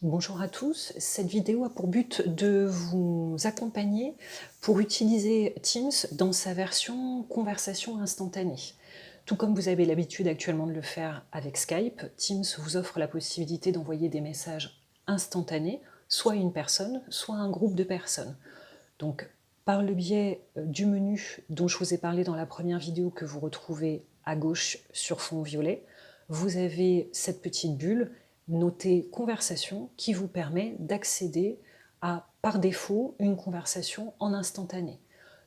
Bonjour à tous, cette vidéo a pour but de vous accompagner pour utiliser Teams dans sa version conversation instantanée. Tout comme vous avez l'habitude actuellement de le faire avec Skype, Teams vous offre la possibilité d'envoyer des messages instantanés, soit à une personne, soit à un groupe de personnes. Donc, par le biais du menu dont je vous ai parlé dans la première vidéo que vous retrouvez à gauche sur fond violet, vous avez cette petite bulle notée conversation qui vous permet d'accéder à, par défaut, une conversation en instantané.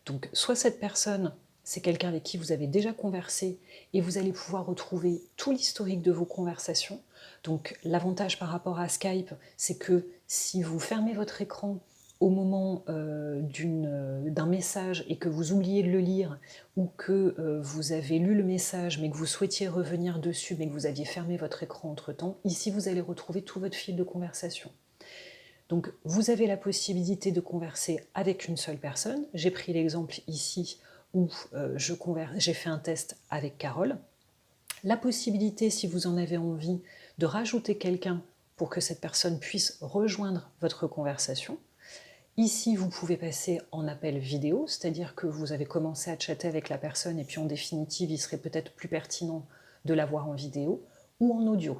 Donc, soit cette personne, c'est quelqu'un avec qui vous avez déjà conversé et vous allez pouvoir retrouver tout l'historique de vos conversations. Donc, l'avantage par rapport à Skype, c'est que si vous fermez votre écran au moment d'un message et que vous oubliez de le lire, ou que vous avez lu le message mais que vous souhaitiez revenir dessus mais que vous aviez fermé votre écran entre-temps, ici vous allez retrouver tout votre fil de conversation. Donc vous avez la possibilité de converser avec une seule personne. J'ai pris l'exemple ici où j'ai fait un test avec Carole. La possibilité, si vous en avez envie, de rajouter quelqu'un pour que cette personne puisse rejoindre votre conversation. Ici, vous pouvez passer en appel vidéo, c'est-à-dire que vous avez commencé à chatter avec la personne et puis en définitive, il serait peut-être plus pertinent de la voir en vidéo ou en audio.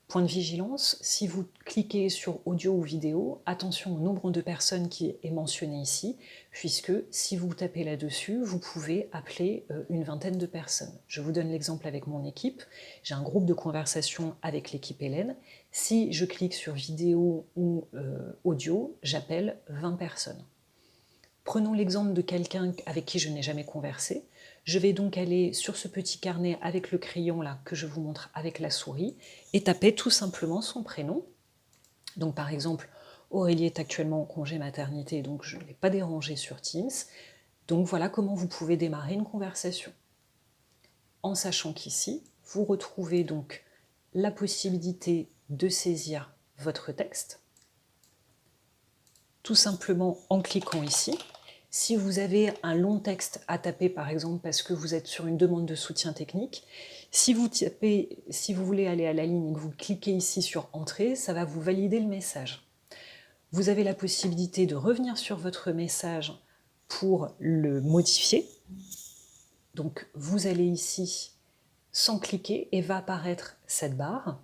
Point de vigilance, si vous cliquez sur audio ou vidéo, attention au nombre de personnes qui est mentionné ici, puisque si vous tapez là-dessus, vous pouvez appeler une vingtaine de personnes. Je vous donne l'exemple avec mon équipe. J'ai un groupe de conversation avec l'équipe Hélène. Si je clique sur vidéo ou audio, j'appelle 20 personnes. Prenons l'exemple de quelqu'un avec qui je n'ai jamais conversé. Je vais donc aller sur ce petit carnet avec le crayon là que je vous montre avec la souris et taper tout simplement son prénom. Donc par exemple, Aurélie est actuellement en congé maternité, donc je ne l'ai pas dérangée sur Teams. Donc voilà comment vous pouvez démarrer une conversation. En sachant qu'ici, vous retrouvez donc la possibilité de saisir votre texte, tout simplement en cliquant ici. Si vous avez un long texte à taper, par exemple, parce que vous êtes sur une demande de soutien technique, si vous voulez aller à la ligne et que vous cliquez ici sur Entrée, ça va vous valider le message. Vous avez la possibilité de revenir sur votre message pour le modifier. Donc, vous allez ici sans cliquer et va apparaître cette barre.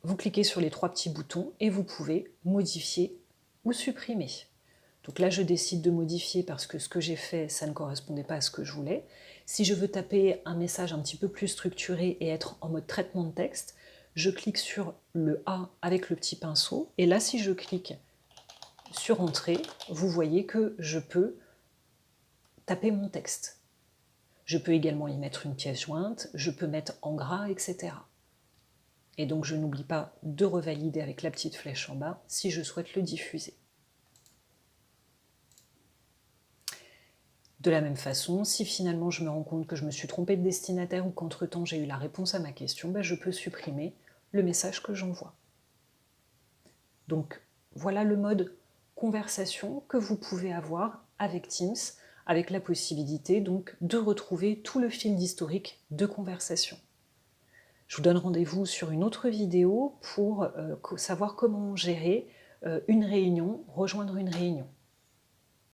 Vous cliquez sur les 3 petits boutons et vous pouvez modifier ou supprimer. Donc là, je décide de modifier parce que ce que j'ai fait, ça ne correspondait pas à ce que je voulais. Si je veux taper un message un petit peu plus structuré et être en mode traitement de texte, je clique sur le A avec le petit pinceau. Et là, si je clique sur Entrée, vous voyez que je peux taper mon texte. Je peux également y mettre une pièce jointe, je peux mettre en gras, etc. Et donc, je n'oublie pas de revalider avec la petite flèche en bas si je souhaite le diffuser. De la même façon, si finalement je me rends compte que je me suis trompée de destinataire ou qu'entre-temps j'ai eu la réponse à ma question, je peux supprimer le message que j'envoie. Donc voilà le mode conversation que vous pouvez avoir avec Teams, avec la possibilité donc de retrouver tout le fil d'historique de conversation. Je vous donne rendez-vous sur une autre vidéo pour savoir comment gérer une réunion, rejoindre une réunion.